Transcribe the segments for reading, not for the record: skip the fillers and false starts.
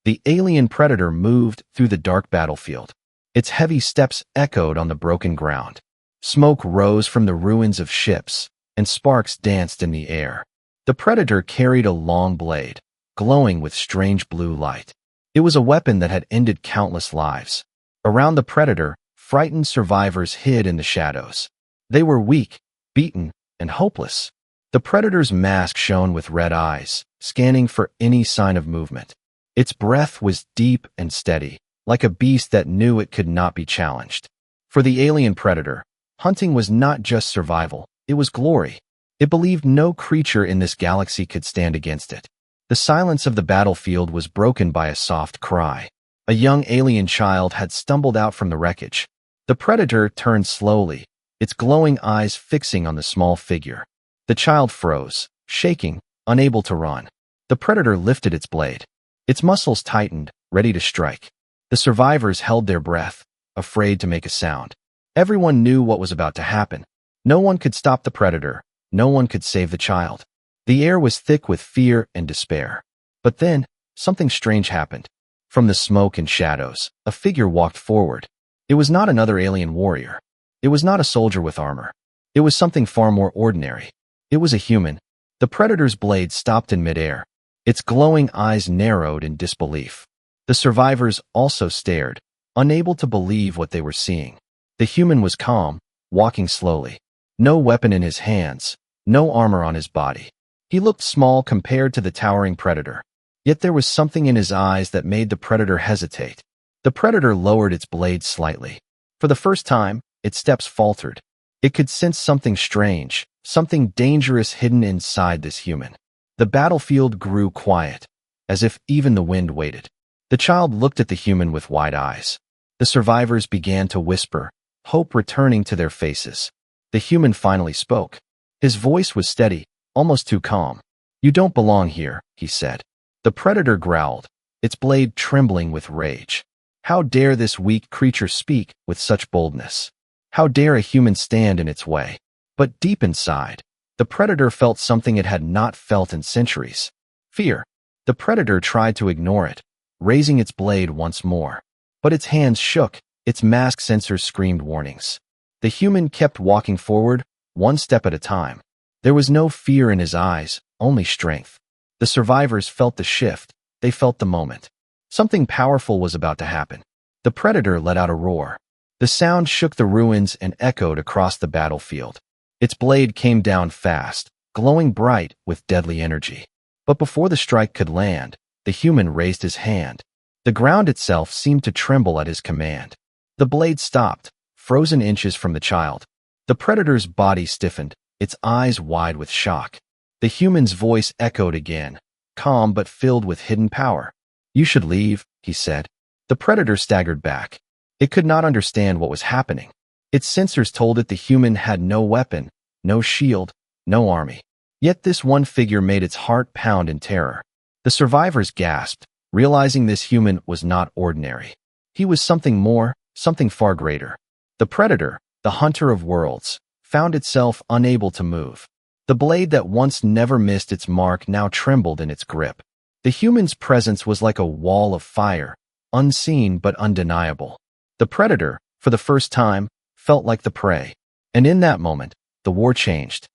The alien predator moved through the dark battlefield. Its heavy steps echoed on the broken ground. Smoke rose from the ruins of ships, and sparks danced in the air. The predator carried a long blade, glowing with strange blue light. It was a weapon that had ended countless lives. Around the predator, frightened survivors hid in the shadows. They were weak, beaten, and hopeless. The predator's mask shone with red eyes, scanning for any sign of movement. Its breath was deep and steady, like a beast that knew it could not be challenged. For the alien predator, hunting was not just survival, it was glory. It believed no creature in this galaxy could stand against it. The silence of the battlefield was broken by a soft cry. A young alien child had stumbled out from the wreckage. The predator turned slowly, its glowing eyes fixing on the small figure. The child froze, shaking, unable to run. The predator lifted its blade. Its muscles tightened, ready to strike. The survivors held their breath, afraid to make a sound. Everyone knew what was about to happen. No one could stop the predator. No one could save the child. The air was thick with fear and despair. But then, something strange happened. From the smoke and shadows, a figure walked forward. It was not another alien warrior. It was not a soldier with armor. It was something far more ordinary. It was a human. The predator's blade stopped in midair. Its glowing eyes narrowed in disbelief. The survivors also stared, unable to believe what they were seeing. The human was calm, walking slowly. No weapon in his hands, no armor on his body. He looked small compared to the towering predator. Yet there was something in his eyes that made the predator hesitate. The predator lowered its blade slightly. For the first time, its steps faltered. It could sense something strange, something dangerous hidden inside this human. The battlefield grew quiet, as if even the wind waited. The child looked at the human with wide eyes. The survivors began to whisper, hope returning to their faces. The human finally spoke. His voice was steady, almost too calm. "You don't belong here," he said. The predator growled, its blade trembling with rage. How dare this weak creature speak with such boldness? How dare a human stand in its way? But deep inside, the predator felt something it had not felt in centuries. Fear. The predator tried to ignore it, raising its blade once more. But its hands shook, its mask sensors screamed warnings. The human kept walking forward, one step at a time. There was no fear in his eyes, only strength. The survivors felt the shift, they felt the moment. Something powerful was about to happen. The predator let out a roar. The sound shook the ruins and echoed across the battlefield. Its blade came down fast, glowing bright with deadly energy. But before the strike could land, the human raised his hand. The ground itself seemed to tremble at his command. The blade stopped, frozen inches from the child. The predator's body stiffened, its eyes wide with shock. The human's voice echoed again, calm but filled with hidden power. "You should leave," he said. The predator staggered back. It could not understand what was happening. Its sensors told it the human had no weapon, no shield, no army. Yet this one figure made its heart pound in terror. The survivors gasped, realizing this human was not ordinary. He was something more, something far greater. The predator, the hunter of worlds, found itself unable to move. The blade that once never missed its mark now trembled in its grip. The human's presence was like a wall of fire, unseen but undeniable. The predator, for the first time, felt like the prey. And in that moment, the war changed.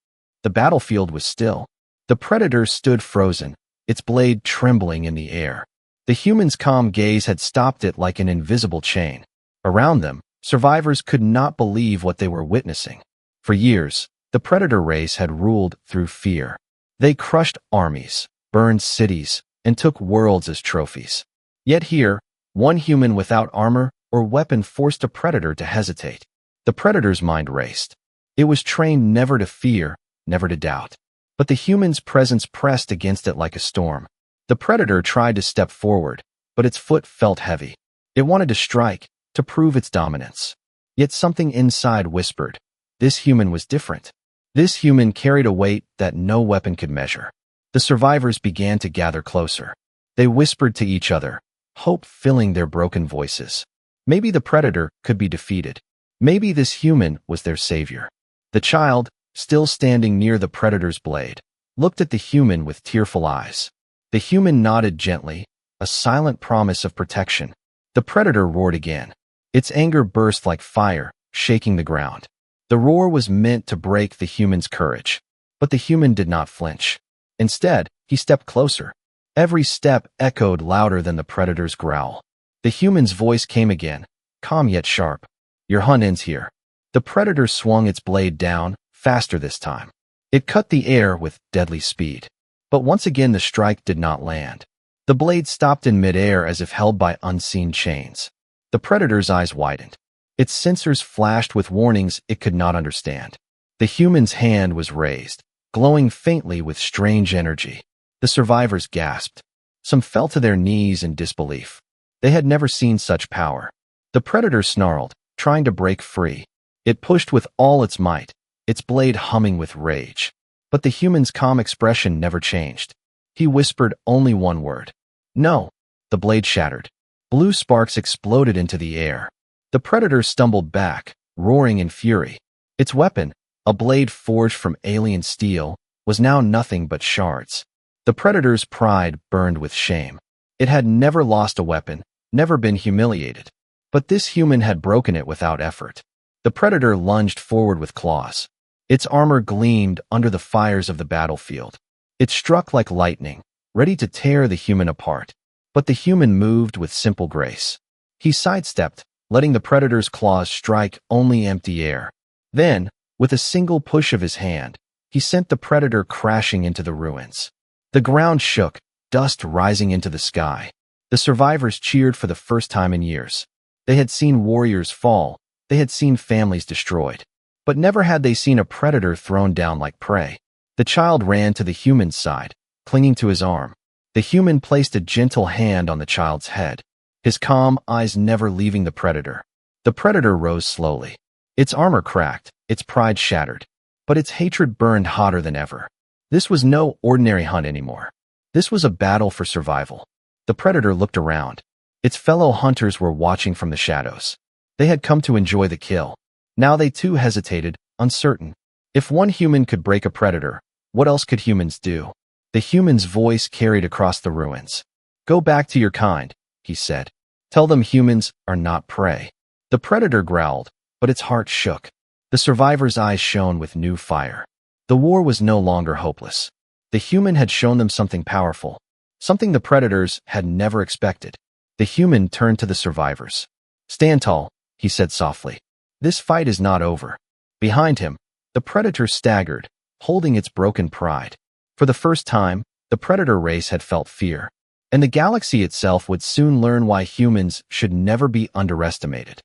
The battlefield was still. The predator stood frozen, its blade trembling in the air. The human's calm gaze had stopped it like an invisible chain. Around them, survivors could not believe what they were witnessing. For years, the predator race had ruled through fear. They crushed armies, burned cities, and took worlds as trophies. Yet here, one human without armor or weapon forced a predator to hesitate. The predator's mind raced. It was trained never to fear, never to doubt. But the human's presence pressed against it like a storm. The predator tried to step forward, but its foot felt heavy. It wanted to strike, to prove its dominance. Yet something inside whispered, this human was different. This human carried a weight that no weapon could measure. The survivors began to gather closer. They whispered to each other, hope filling their broken voices. Maybe the predator could be defeated. Maybe this human was their savior. The child, still standing near the predator's blade, looked at the human with tearful eyes. The human nodded gently, a silent promise of protection. The predator roared again. Its anger burst like fire, shaking the ground. The roar was meant to break the human's courage. But the human did not flinch. Instead, he stepped closer. Every step echoed louder than the predator's growl. The human's voice came again, calm yet sharp. Your hunt ends here. The predator swung its blade down, faster this time. It cut the air with deadly speed. But once again the strike did not land. The blade stopped in midair as if held by unseen chains. The predator's eyes widened. Its sensors flashed with warnings it could not understand. The human's hand was raised, glowing faintly with strange energy. The survivors gasped. Some fell to their knees in disbelief. They had never seen such power. The predator snarled, trying to break free. It pushed with all its might, its blade humming with rage. But the human's calm expression never changed. He whispered only one word. No. The blade shattered. Blue sparks exploded into the air. The predator stumbled back, roaring in fury. Its weapon, a blade forged from alien steel, was now nothing but shards. The predator's pride burned with shame. It had never lost a weapon, never been humiliated. But this human had broken it without effort. The predator lunged forward with claws. Its armor gleamed under the fires of the battlefield. It struck like lightning, ready to tear the human apart. But the human moved with simple grace. He sidestepped, letting the predator's claws strike only empty air. Then, with a single push of his hand, he sent the predator crashing into the ruins. The ground shook, dust rising into the sky. The survivors cheered for the first time in years. They had seen warriors fall, they had seen families destroyed. But never had they seen a predator thrown down like prey. The child ran to the human's side, clinging to his arm. The human placed a gentle hand on the child's head, his calm eyes never leaving the predator. The predator rose slowly. Its armor cracked, its pride shattered. But its hatred burned hotter than ever. This was no ordinary hunt anymore. This was a battle for survival. The predator looked around. Its fellow hunters were watching from the shadows. They had come to enjoy the kill. Now they too hesitated, uncertain. If one human could break a predator, what else could humans do? The human's voice carried across the ruins. Go back to your kind, he said. Tell them humans are not prey. The predator growled, but its heart shook. The survivor's eyes shone with new fire. The war was no longer hopeless. The human had shown them something powerful, something the predators had never expected. The human turned to the survivors. Stand tall, he said softly. This fight is not over. Behind him, the predator staggered, holding its broken pride. For the first time, the predator race had felt fear, and the galaxy itself would soon learn why humans should never be underestimated.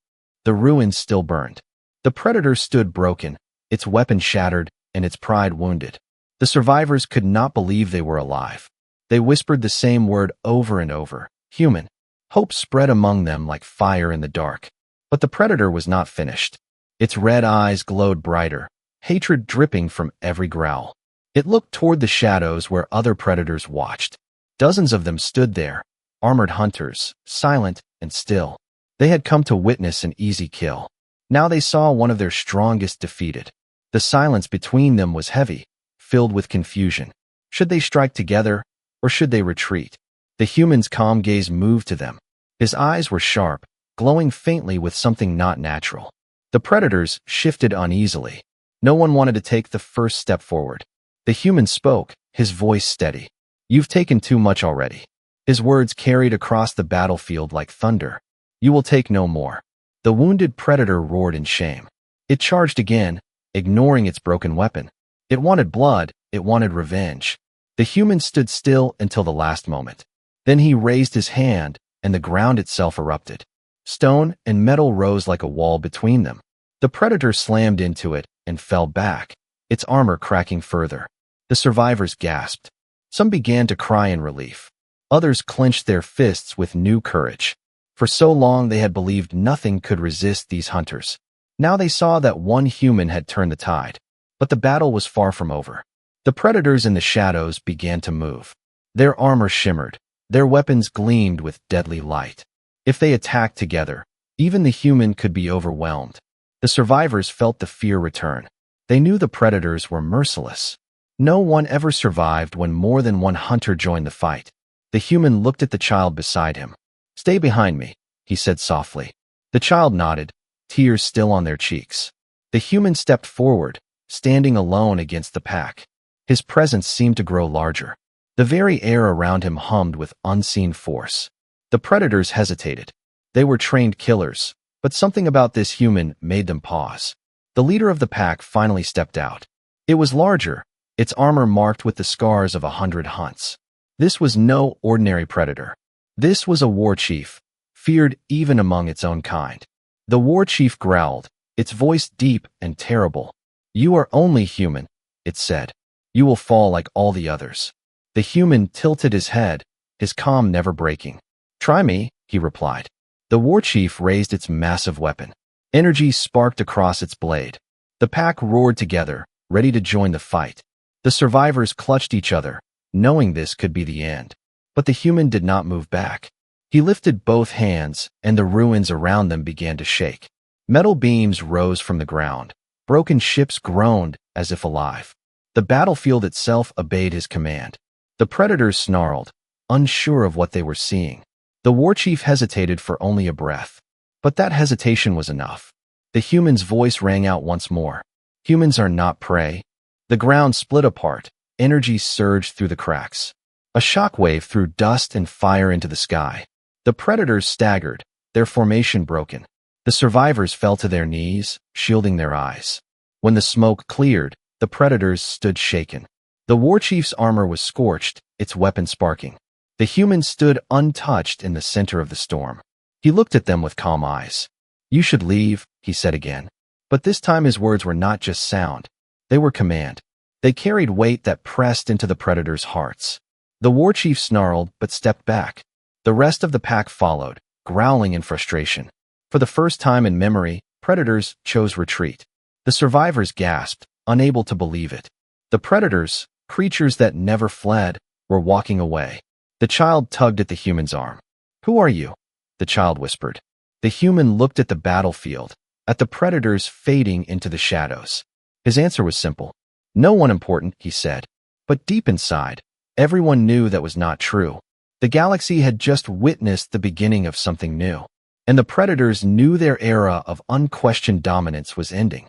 The ruins still burned. The predator stood broken, its weapon shattered, and its pride wounded. The survivors could not believe they were alive. They whispered the same word over and over, human. Hope spread among them like fire in the dark. But the predator was not finished. Its red eyes glowed brighter, hatred dripping from every growl. It looked toward the shadows where other predators watched. Dozens of them stood there, armored hunters, silent and still. They had come to witness an easy kill. Now they saw one of their strongest defeated. The silence between them was heavy, filled with confusion. Should they strike together, or should they retreat? The human's calm gaze moved to them. His eyes were sharp, glowing faintly with something not natural. The predators shifted uneasily. No one wanted to take the first step forward. The human spoke, his voice steady. You've taken too much already. His words carried across the battlefield like thunder. You will take no more. The wounded predator roared in shame. It charged again, ignoring its broken weapon. It wanted blood, it wanted revenge. The human stood still until the last moment. Then he raised his hand, and the ground itself erupted. Stone and metal rose like a wall between them. The predator slammed into it and fell back, its armor cracking further. The survivors gasped. Some began to cry in relief. Others clenched their fists with new courage. For so long they had believed nothing could resist these hunters. Now they saw that one human had turned the tide. But the battle was far from over. The predators in the shadows began to move. Their armor shimmered. Their weapons gleamed with deadly light. If they attacked together, even the human could be overwhelmed. The survivors felt the fear return. They knew the predators were merciless. No one ever survived when more than one hunter joined the fight. The human looked at the child beside him. "Stay behind me," he said softly. The child nodded, tears still on their cheeks. The human stepped forward, standing alone against the pack. His presence seemed to grow larger. The very air around him hummed with unseen force. The predators hesitated. They were trained killers, but something about this human made them pause. The leader of the pack finally stepped out. It was larger, its armor marked with the scars of 100 hunts. This was no ordinary predator. This was a war chief, feared even among its own kind. The war chief growled, its voice deep and terrible. "You are only human," it said. "You will fall like all the others." The human tilted his head, his calm never breaking. "Try me," he replied. The war chief raised its massive weapon. Energy sparked across its blade. The pack roared together, ready to join the fight. The survivors clutched each other, knowing this could be the end. But the human did not move back. He lifted both hands, and the ruins around them began to shake. Metal beams rose from the ground. Broken ships groaned as if alive. The battlefield itself obeyed his command. The predators snarled, unsure of what they were seeing. The war chief hesitated for only a breath. But that hesitation was enough. The human's voice rang out once more. "Humans are not prey." The ground split apart. Energy surged through the cracks. A shockwave threw dust and fire into the sky. The predators staggered, their formation broken. The survivors fell to their knees, shielding their eyes. When the smoke cleared, the predators stood shaken. The war chief's armor was scorched, its weapon sparking. The human stood untouched in the center of the storm. He looked at them with calm eyes. "You should leave," he said again. But this time his words were not just sound. They were command. They carried weight that pressed into the predators' hearts. The war chief snarled but stepped back. The rest of the pack followed, growling in frustration. For the first time in memory, predators chose retreat. The survivors gasped, unable to believe it. The predators, creatures that never fled, were walking away. The child tugged at the human's arm. "Who are you?" the child whispered. The human looked at the battlefield, at the predators fading into the shadows. His answer was simple. "No one important," he said. But deep inside, everyone knew that was not true. The galaxy had just witnessed the beginning of something new, and the predators knew their era of unquestioned dominance was ending.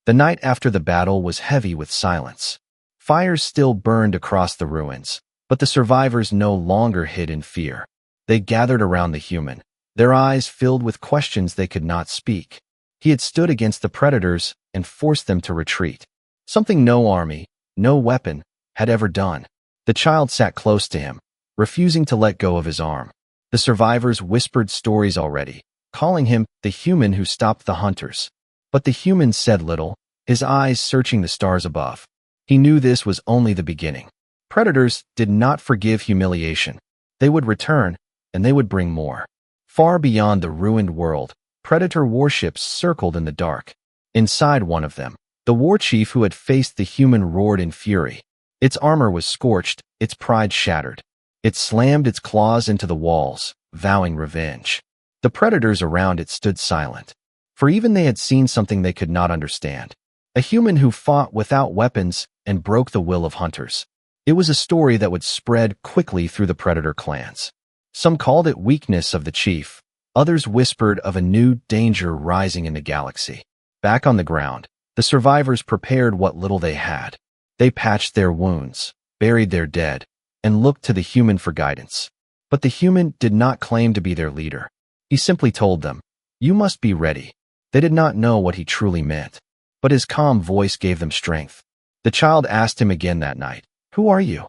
The night after the battle was heavy with silence. Fires still burned across the ruins, but the survivors no longer hid in fear. They gathered around the human, their eyes filled with questions they could not speak. He had stood against the predators and forced them to retreat. Something no army, no weapon, had ever done. The child sat close to him, refusing to let go of his arm. The survivors whispered stories already, calling him the human who stopped the hunters. But the human said little, his eyes searching the stars above. He knew this was only the beginning. Predators did not forgive humiliation. They would return, and they would bring more. Far beyond the ruined world, predator warships circled in the dark. Inside one of them, the war chief who had faced the human roared in fury. Its armor was scorched, its pride shattered. It slammed its claws into the walls, vowing revenge. The predators around it stood silent, for even they had seen something they could not understand. A human who fought without weapons and broke the will of hunters. It was a story that would spread quickly through the predator clans. Some called it weakness of the chief. Others whispered of a new danger rising in the galaxy. Back on the ground, the survivors prepared what little they had. They patched their wounds, buried their dead, and looked to the human for guidance. But the human did not claim to be their leader. He simply told them, "You must be ready." They did not know what he truly meant, but his calm voice gave them strength. The child asked him again that night, "Who are you?"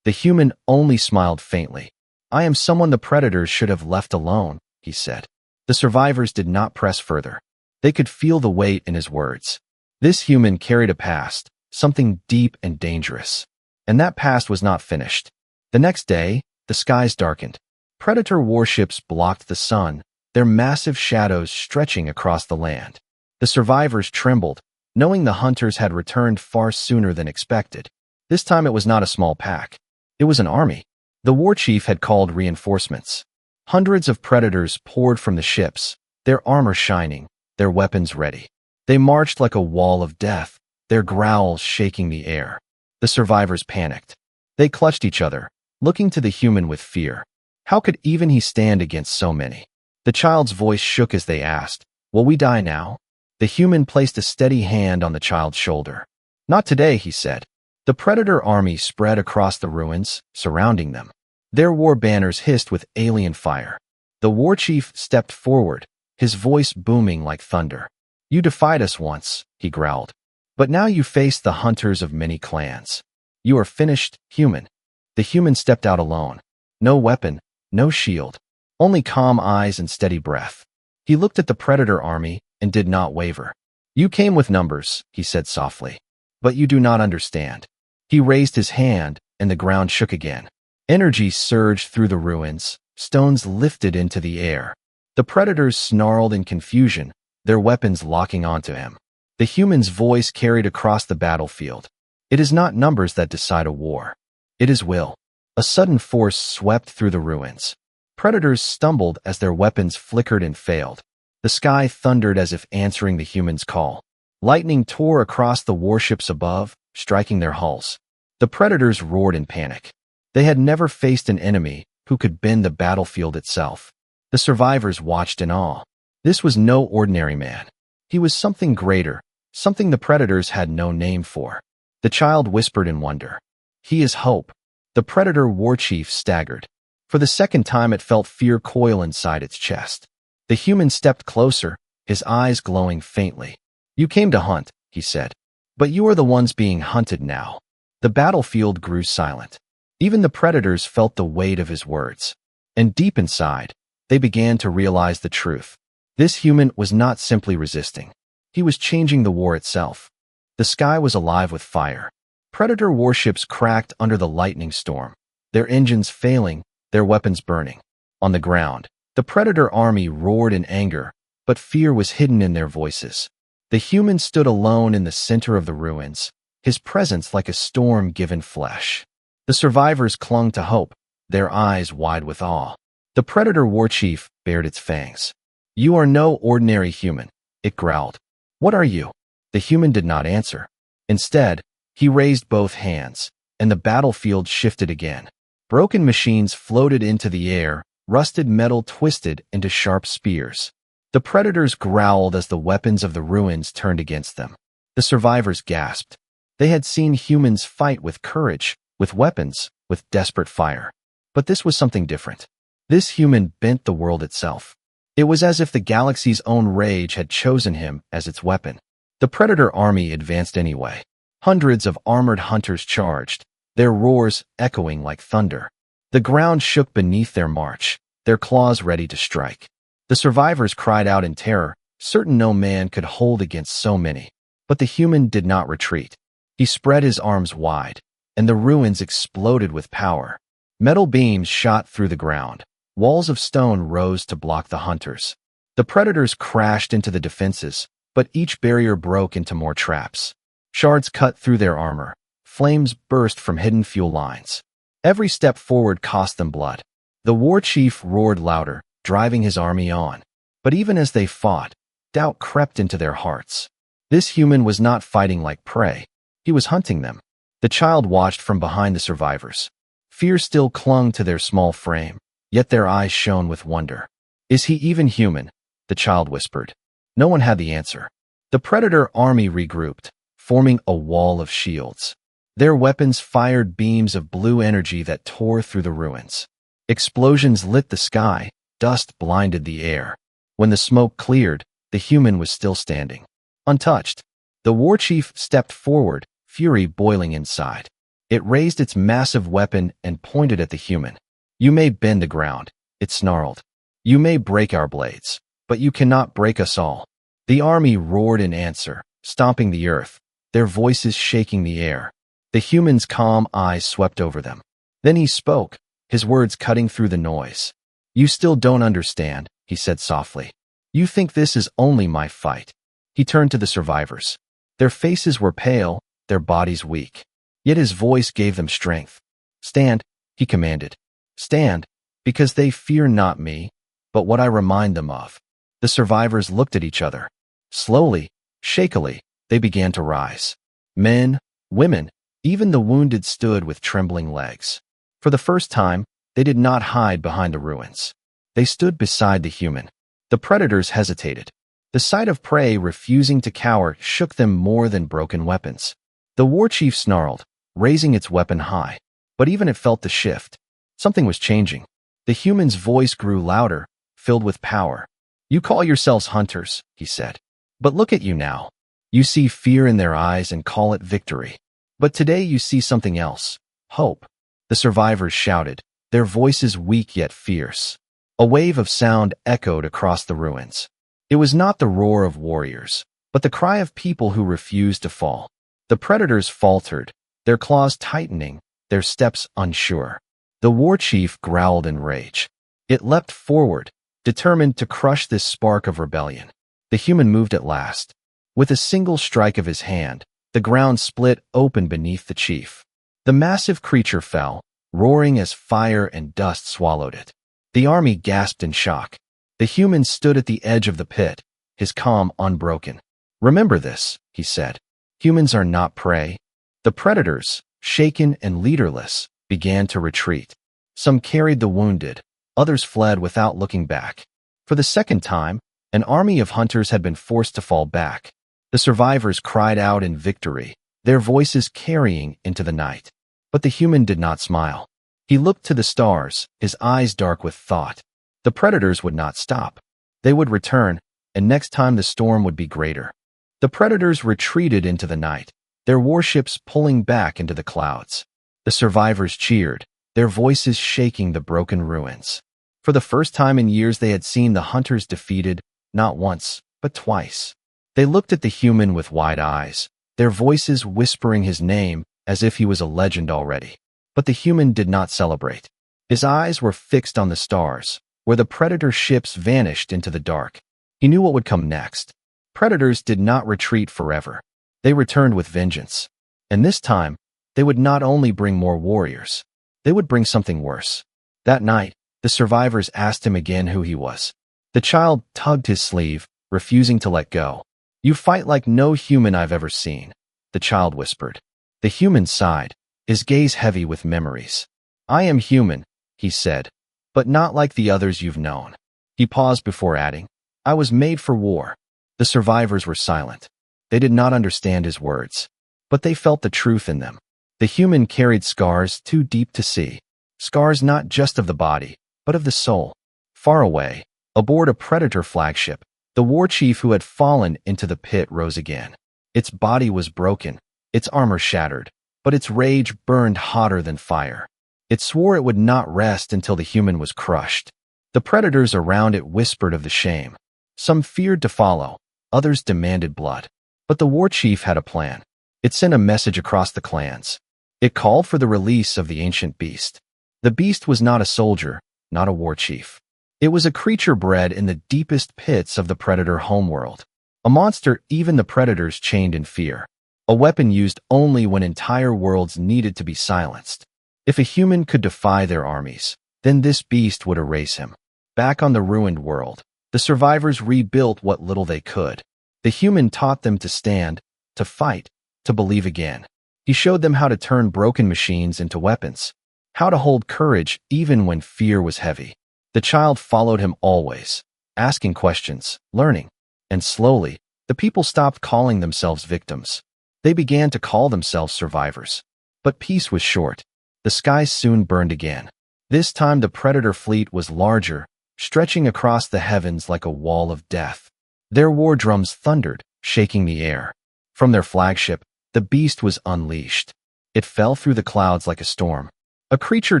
The human only smiled faintly. "I am someone the predators should have left alone," he said. The survivors did not press further. They could feel the weight in his words. This human carried a past, something deep and dangerous. And that past was not finished. The next day, the skies darkened. Predator warships blocked the sun, their massive shadows stretching across the land. The survivors trembled, knowing the hunters had returned far sooner than expected. This time it was not a small pack. It was an army. The war chief had called reinforcements. Hundreds of predators poured from the ships, their armor shining, their weapons ready. They marched like a wall of death, their growls shaking the air. The survivors panicked. They clutched each other, looking to the human with fear. How could even he stand against so many? The child's voice shook as they asked, "Will we die now?" The human placed a steady hand on the child's shoulder. "Not today," he said. The predator army spread across the ruins, surrounding them. Their war banners hissed with alien fire. The war chief stepped forward, his voice booming like thunder. "You defied us once," he growled. "But now you face the hunters of many clans. You are finished, human." The human stepped out alone. No weapon, no shield, only calm eyes and steady breath. He looked at the predator army and did not waver. "You came with numbers," he said softly, "but you do not understand." He raised his hand, and the ground shook again. Energy surged through the ruins, stones lifted into the air. The predators snarled in confusion, their weapons locking onto him. The human's voice carried across the battlefield. "It is not numbers that decide a war. It is will." A sudden force swept through the ruins. Predators stumbled as their weapons flickered and failed. The sky thundered as if answering the human's call. Lightning tore across the warships above, striking their hulls. The predators roared in panic. They had never faced an enemy who could bend the battlefield itself. The survivors watched in awe. This was no ordinary man. He was something greater, something the predators had no name for. The child whispered in wonder. "He is hope." The predator war chief staggered. For the second time it felt fear coil inside its chest. The human stepped closer, his eyes glowing faintly. "You came to hunt," he said. "But you are the ones being hunted now." The battlefield grew silent. Even the predators felt the weight of his words. And deep inside, they began to realize the truth. This human was not simply resisting. He was changing the war itself. The sky was alive with fire. Predator warships cracked under the lightning storm, their engines failing, their weapons burning. On the ground, the predator army roared in anger, but fear was hidden in their voices. The human stood alone in the center of the ruins, his presence like a storm given flesh. The survivors clung to hope, their eyes wide with awe. The predator war chief bared its fangs. "You are no ordinary human," it growled. "What are you?" The human did not answer. Instead, he raised both hands, and the battlefield shifted again. Broken machines floated into the air, rusted metal twisted into sharp spears. The predators growled as the weapons of the ruins turned against them. The survivors gasped. They had seen humans fight with courage, with weapons, with desperate fire. But this was something different. This human bent the world itself. It was as if the galaxy's own rage had chosen him as its weapon. The predator army advanced anyway. Hundreds of armored hunters charged, their roars echoing like thunder. The ground shook beneath their march, their claws ready to strike. The survivors cried out in terror, certain no man could hold against so many. But the human did not retreat. He spread his arms wide, and the ruins exploded with power. Metal beams shot through the ground. Walls of stone rose to block the hunters. The predators crashed into the defenses, but each barrier broke into more traps. Shards cut through their armor. Flames burst from hidden fuel lines. Every step forward cost them blood. The war chief roared louder, driving his army on. But even as they fought, doubt crept into their hearts. This human was not fighting like prey. He was hunting them. The child watched from behind the survivors. Fear still clung to their small frame, yet their eyes shone with wonder. "Is he even human?" the child whispered. No one had the answer. The predator army regrouped, forming a wall of shields. Their weapons fired beams of blue energy that tore through the ruins. Explosions lit the sky, dust blinded the air. When the smoke cleared, the human was still standing, untouched. The war chief stepped forward, fury boiling inside. It raised its massive weapon and pointed at the human. "You may bend the ground," it snarled. "You may break our blades, but you cannot break us all." The army roared in answer, stomping the earth, their voices shaking the air. The human's calm eyes swept over them. Then he spoke, his words cutting through the noise. "You still don't understand," he said softly. "You think this is only my fight." He turned to the survivors. Their faces were pale, their bodies weak. Yet his voice gave them strength. "Stand," he commanded. "Stand, because they fear not me, but what I remind them of." The survivors looked at each other. Slowly, shakily, they began to rise. Men, women, even the wounded stood with trembling legs. For the first time, they did not hide behind the ruins. They stood beside the human. The predators hesitated. The sight of prey refusing to cower shook them more than broken weapons. The war chief snarled, raising its weapon high. But even it felt the shift. Something was changing. The human's voice grew louder, filled with power. "You call yourselves hunters," he said. "But look at you now. You see fear in their eyes and call it victory. But today you see something else. Hope." The survivors shouted, their voices weak yet fierce. A wave of sound echoed across the ruins. It was not the roar of warriors, but the cry of people who refused to fall. The predators faltered, their claws tightening, their steps unsure. The war chief growled in rage. It leapt forward, determined to crush this spark of rebellion. The human moved at last. With a single strike of his hand, the ground split open beneath the chief. The massive creature fell, roaring as fire and dust swallowed it. The army gasped in shock. The human stood at the edge of the pit, his calm unbroken. "Remember this," he said. "Humans are not prey." The predators, shaken and leaderless, began to retreat. Some carried the wounded, others fled without looking back. For the second time, an army of hunters had been forced to fall back. The survivors cried out in victory, their voices carrying into the night. But the human did not smile. He looked to the stars, his eyes dark with thought. The predators would not stop. They would return, and next time the storm would be greater. The predators retreated into the night, their warships pulling back into the clouds. The survivors cheered, their voices shaking the broken ruins. For the first time in years they had seen the hunters defeated, not once, but twice. They looked at the human with wide eyes, their voices whispering his name as if he was a legend already. But the human did not celebrate. His eyes were fixed on the stars, where the predator ships vanished into the dark. He knew what would come next. Predators did not retreat forever. They returned with vengeance. And this time, they would not only bring more warriors, they would bring something worse. That night, the survivors asked him again who he was. The child tugged his sleeve, refusing to let go. "You fight like no human I've ever seen," the child whispered. The human sighed, his gaze heavy with memories. "I am human," he said, "but not like the others you've known." He paused before adding, "I was made for war." The survivors were silent. They did not understand his words, but they felt the truth in them. The human carried scars too deep to see, scars not just of the body, but of the soul. Far away, aboard a predator flagship, the war chief who had fallen into the pit rose again. Its body was broken, its armor shattered, but its rage burned hotter than fire. It swore it would not rest until the human was crushed. The predators around it whispered of the shame. Some feared to follow, others demanded blood. But the war chief had a plan. It sent a message across the clans. It called for the release of the ancient beast. The beast was not a soldier, not a war chief. It was a creature bred in the deepest pits of the predator homeworld. A monster even the predators chained in fear. A weapon used only when entire worlds needed to be silenced. If a human could defy their armies, then this beast would erase him. Back on the ruined world, the survivors rebuilt what little they could. The human taught them to stand, to fight, to believe again. He showed them how to turn broken machines into weapons, how to hold courage even when fear was heavy. The child followed him always, asking questions, learning, and slowly, the people stopped calling themselves victims. They began to call themselves survivors. But peace was short. The sky soon burned again. This time the predator fleet was larger, stretching across the heavens like a wall of death. Their war drums thundered, shaking the air. From their flagship, the beast was unleashed. It fell through the clouds like a storm, a creature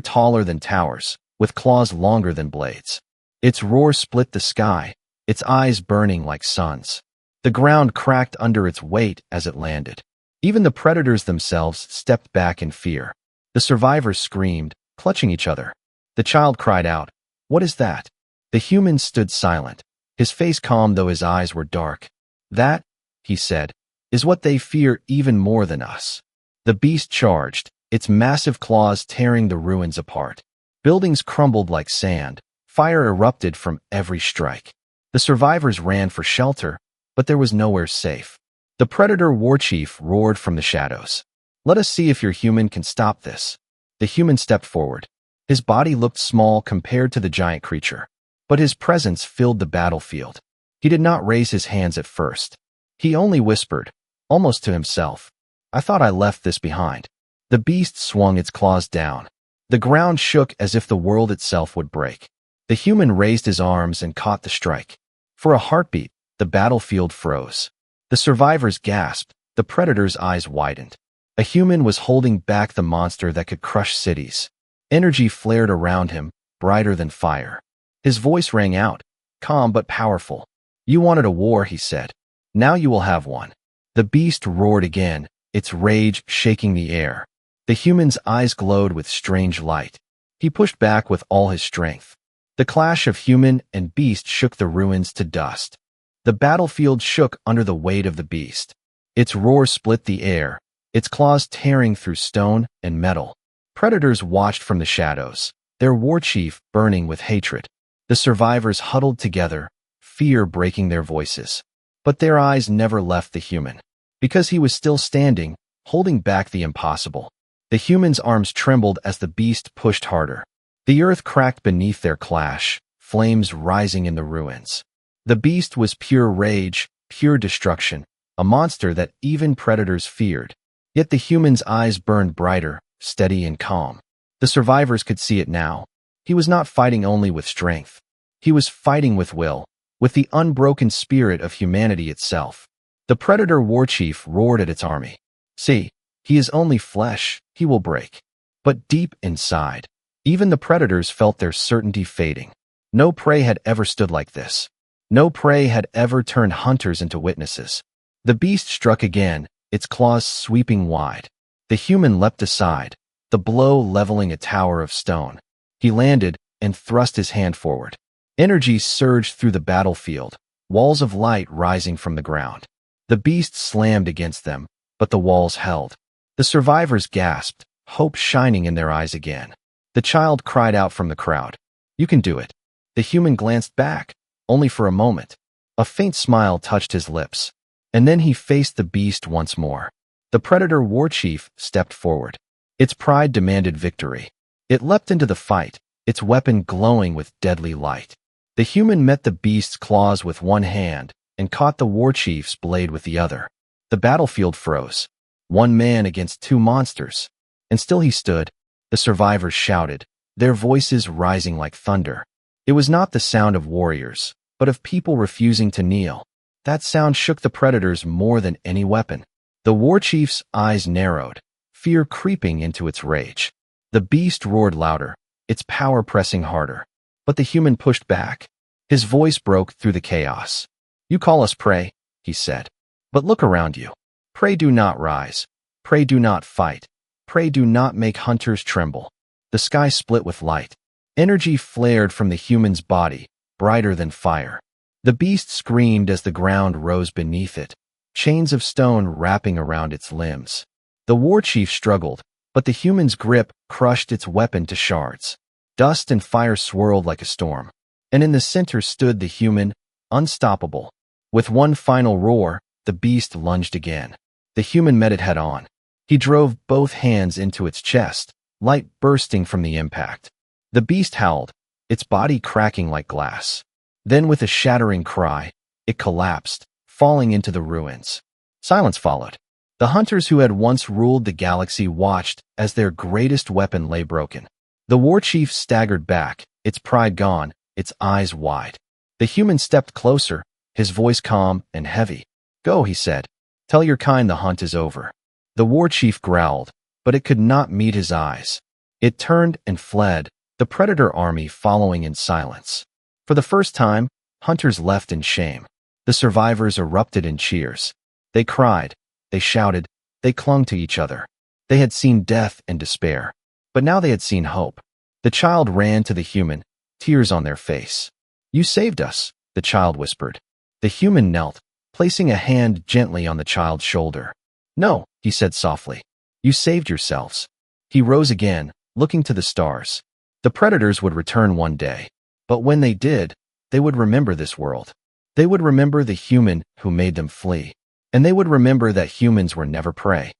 taller than towers, with claws longer than blades. Its roar split the sky, its eyes burning like suns. The ground cracked under its weight as it landed. Even the predators themselves stepped back in fear. The survivors screamed, clutching each other. The child cried out, "What is that?" The human stood silent, his face calm though his eyes were dark. "That," he said, "is what they fear even more than us." The beast charged, its massive claws tearing the ruins apart. Buildings crumbled like sand, fire erupted from every strike. The survivors ran for shelter, but there was nowhere safe. The predator war chief roared from the shadows. "Let us see if your human can stop this." The human stepped forward, His body looked small compared to the giant creature, but his presence filled the battlefield. He did not raise his hands at first. He only whispered, almost to himself, "I thought I left this behind." The beast swung its claws down. The ground shook as if the world itself would break. The human raised his arms and caught the strike. For a heartbeat, the battlefield froze. The survivors gasped, the predator's eyes widened. A human was holding back the monster that could crush cities. Energy flared around him, brighter than fire. His voice rang out, calm but powerful. "You wanted a war," he said. "Now you will have one." The beast roared again, its rage shaking the air. The human's eyes glowed with strange light. He pushed back with all his strength. The clash of human and beast shook the ruins to dust. The battlefield shook under the weight of the beast. Its roar split the air, its claws tearing through stone and metal. Predators watched from the shadows, their war chief burning with hatred. The survivors huddled together, fear breaking their voices. But their eyes never left the human, because he was still standing, holding back the impossible. The human's arms trembled as the beast pushed harder. The earth cracked beneath their clash, flames rising in the ruins. The beast was pure rage, pure destruction, a monster that even predators feared. Yet the human's eyes burned brighter, steady and calm. The survivors could see it now. He was not fighting only with strength. He was fighting with will, with the unbroken spirit of humanity itself. The predator war chief roared at its army. "See, he is only flesh, he will break." But deep inside, even the predators felt their certainty fading. No prey had ever stood like this. No prey had ever turned hunters into witnesses. The beast struck again, its claws sweeping wide. The human leapt aside, the blow leveling a tower of stone. He landed and thrust his hand forward. Energy surged through the battlefield, walls of light rising from the ground. The beast slammed against them, but the walls held. The survivors gasped, hope shining in their eyes again. The child cried out from the crowd, "You can do it." The human glanced back, only for a moment. A faint smile touched his lips, and then he faced the beast once more. The predator war chief stepped forward. Its pride demanded victory. It leapt into the fight, its weapon glowing with deadly light. The human met the beast's claws with one hand and caught the war chief's blade with the other. The battlefield froze. One man against two monsters. And still he stood. The survivors shouted, their voices rising like thunder. It was not the sound of warriors, but of people refusing to kneel. That sound shook the predators more than any weapon. The war chief's eyes narrowed, fear creeping into its rage. The beast roared louder, its power pressing harder. But the human pushed back. His voice broke through the chaos. "You call us prey," he said. "But look around you. Prey do not rise. Prey do not fight. Prey do not make hunters tremble." The sky split with light. Energy flared from the human's body, brighter than fire. The beast screamed as the ground rose beneath it, chains of stone wrapping around its limbs. The war chief struggled, but the human's grip crushed its weapon to shards. Dust and fire swirled like a storm, and in the center stood the human, unstoppable. With one final roar, the beast lunged again. The human met it head-on. He drove both hands into its chest, light bursting from the impact. The beast howled, its body cracking like glass. Then with a shattering cry, it collapsed, falling into the ruins. Silence followed. The hunters who had once ruled the galaxy watched as their greatest weapon lay broken. The war chief staggered back, its pride gone, its eyes wide. The human stepped closer, his voice calm and heavy. "Go," he said. "Tell your kind the hunt is over." The war chief growled, but it could not meet his eyes. It turned and fled, the predator army following in silence. For the first time, hunters left in shame. The survivors erupted in cheers. They cried, they shouted, they clung to each other. They had seen death and despair, but now they had seen hope. The child ran to the human, tears on their face. "You saved us," the child whispered. The human knelt, placing a hand gently on the child's shoulder. "No," he said softly. "You saved yourselves." He rose again, looking to the stars. The predators would return one day. But when they did, they would remember this world. They would remember the human who made them flee. And they would remember that humans were never prey.